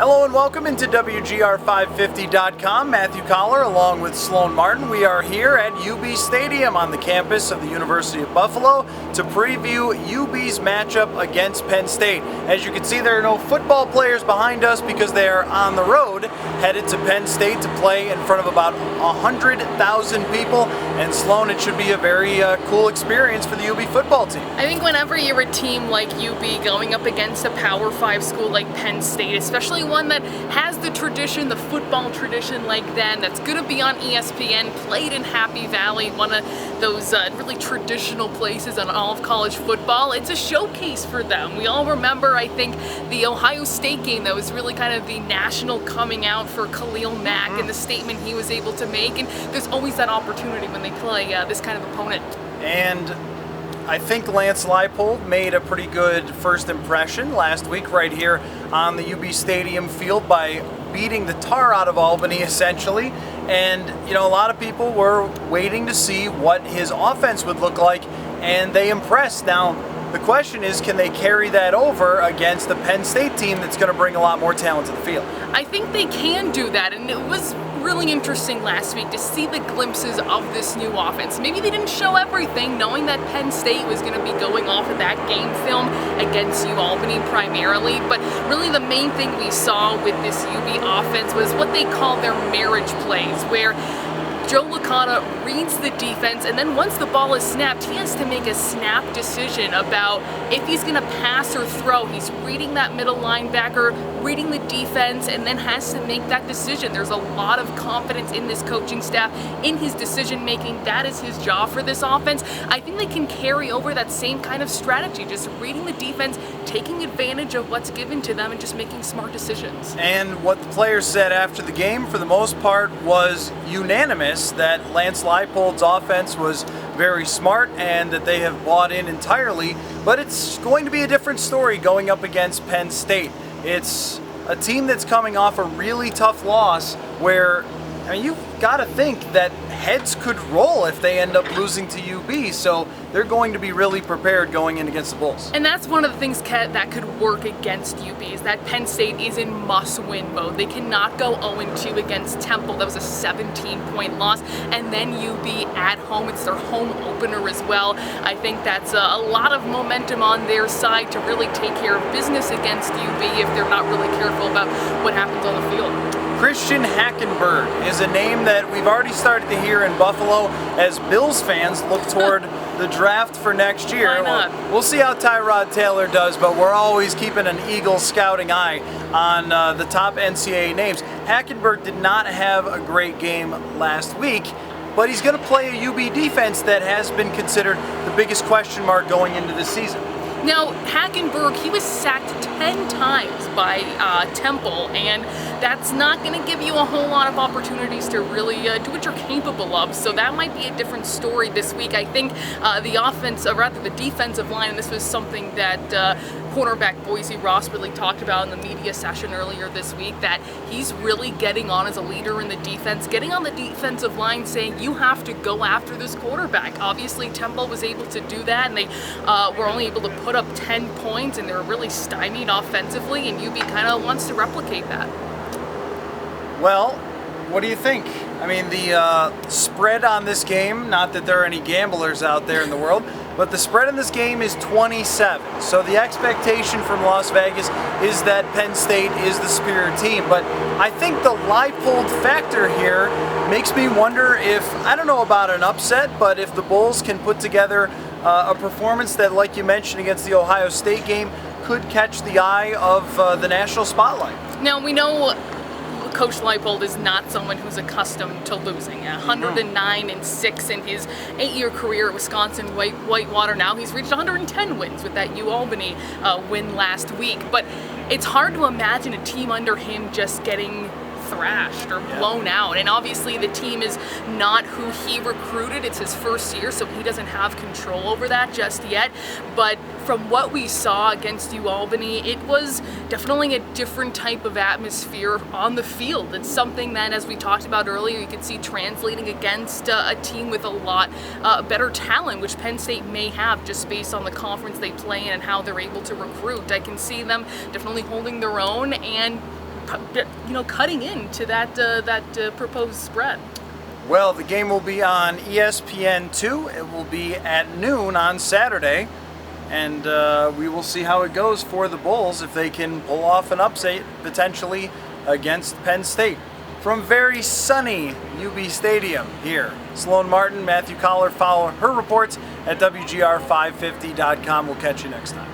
Hello and welcome into WGR550.com. Matthew Coller along with Sloane Martin. We are here at UB Stadium on the campus of the University of Buffalo to preview UB's matchup against Penn State. As you can see, there are no football players behind us because they are on the road headed to Penn State to play in front of about 100,000 people. And Sloane, it should be a very cool experience for the UB football team. I think whenever you're a team like UB going up against a Power 5 school like Penn State, especially one that has the tradition, the football tradition like them, that's going to be on ESPN, played in Happy Valley, one of those really traditional places on all of college football. It's a showcase for them. We all remember, I think, the Ohio State game that was really kind of the national coming out for Khalil Mack and the statement he was able to make, and there's always that opportunity when they play this kind of opponent. And I think Lance Leipold made a pretty good first impression last week right here on the UB Stadium field by beating the tar out of Albany, essentially. And, you know, a lot of people were waiting to see what his offense would look like, and they impressed. Now, the question is, can they carry that over against the Penn State team that's going to bring a lot more talent to the field? I think they can do that, and it was really interesting last week to see the glimpses of this new offense. Maybe they didn't show everything, knowing that Penn State was going to be going off of that game film against Albany primarily, but really the main thing we saw with this UB offense was what they call their marriage plays, where Joe Licata reads the defense, and then once the ball is snapped, he has to make a snap decision about if he's going to pass or throw. He's reading that middle linebacker, reading the defense, and then has to make that decision. There's a lot of confidence in this coaching staff, in his decision making. That is his job for this offense. I think they can carry over that same kind of strategy, just reading the defense, taking advantage of what's given to them, and just making smart decisions. And what the players said after the game, for the most part, was unanimous that Lance Leipold's offense was very smart and that they have bought in entirely, but it's going to be a different story going up against Penn State. It's a team that's coming off a really tough loss where, I mean, you've got to think that heads could roll if they end up losing to UB, so they're going to be really prepared going in against the Bulls. And that's one of the things that could work against UB, is that Penn State is in must-win mode. They cannot go 0-2 against Temple. That was a 17-point loss. And then UB at home. It's their home opener as well. I think that's a lot of momentum on their side to really take care of business against UB if they're not really careful about what happens on the field. Christian Hackenberg is a name that we've already started to hear in Buffalo as Bills fans look toward the draft for next year. Why not? We'll see how Tyrod Taylor does, but we're always keeping an eagle scouting eye on the top NCAA names. Hackenberg did not have a great game last week, but he's going to play a UB defense that has been considered the biggest question mark going into this season. Now, Hackenberg, he was sacked 10 times by Temple, and that's not going to give you a whole lot of opportunities to really do what you're capable of, so that might be a different story this week. I think the offense, rather the defensive line, and this was something that cornerback Boise Ross really talked about in the media session earlier this week, that he's really getting on as a leader in the defense, getting on the defensive line, saying you have to go after this quarterback. Obviously, Temple was able to do that, and they were only able to put up 10 points, and they were really stymied offensively, and UB kind of wants to replicate that. Well, what do you think? I mean, the spread on this game, not that there are any gamblers out there in the world, but the spread in this game is 27. So the expectation from Las Vegas is that Penn State is the superior team. But I think the Leipold factor here makes me wonder if, I don't know about an upset, but if the Bulls can put together a performance that, like you mentioned, against the Ohio State game, could catch the eye of the national spotlight. Now, we know Coach Leipold is not someone who's accustomed to losing. 109-6 in his 8-year career at Wisconsin Whitewater. Now he's reached 110 wins with that Albany win last week. But it's hard to imagine a team under him just getting thrashed or blown out. And obviously the team is not who he recruited. It's his first year, so he doesn't have control over that just yet. But from what we saw against Albany, it was definitely a different type of atmosphere on the field. It's something that, as we talked about earlier, you could see translating against a team with a lot better talent, which Penn State may have just based on the conference they play in and how they're able to recruit. I can see them definitely holding their own and cutting into that proposed spread? Well, the game will be on ESPN2. It will be at noon on Saturday. And we will see how it goes for the Bulls if they can pull off an upset potentially against Penn State. From very sunny UB Stadium here, Sloane Martin, Matthew Coller. Follow her reports at WGR550.com. We'll catch you next time.